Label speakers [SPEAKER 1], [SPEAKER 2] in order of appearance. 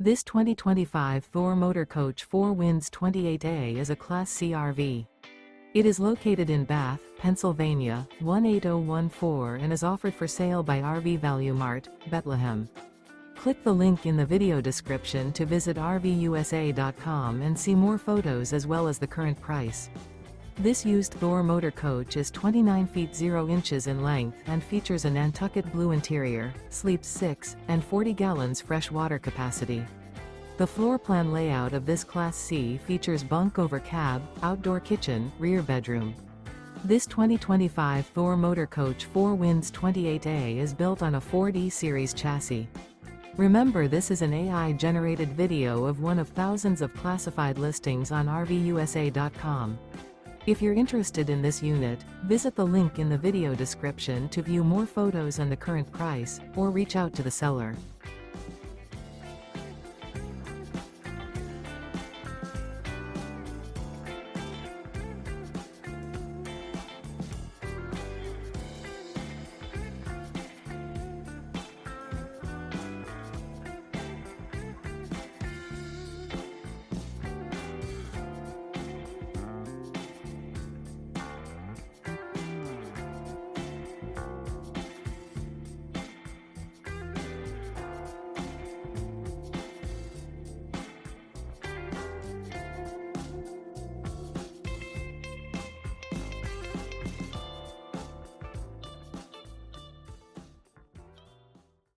[SPEAKER 1] This 2025 Thor Motor Coach 4 Winds 28A is a Class C RV. It is located in Bath, Pennsylvania, 18014 and is offered for sale by RV Value Mart, Behtlehem. Click the link in the video description to visit RVUSA.com and see more photos as well as the current price. This used Thor motor coach is 29 feet 0 inches in length and features a Nantucket Blue interior, sleeps 6, and 40 gallons fresh water capacity. The floor plan layout of this Class C features bunk over cab, outdoor kitchen, rear bedroom. This 2025 Thor Motor Coach 4 Winds 28A is built on a Ford E-Series chassis. Remember, this is an AI-generated video of one of thousands of classified listings on RVUSA.com. If you're interested in this unit, visit the link in the video description to view more photos and the current price, or reach out to the seller.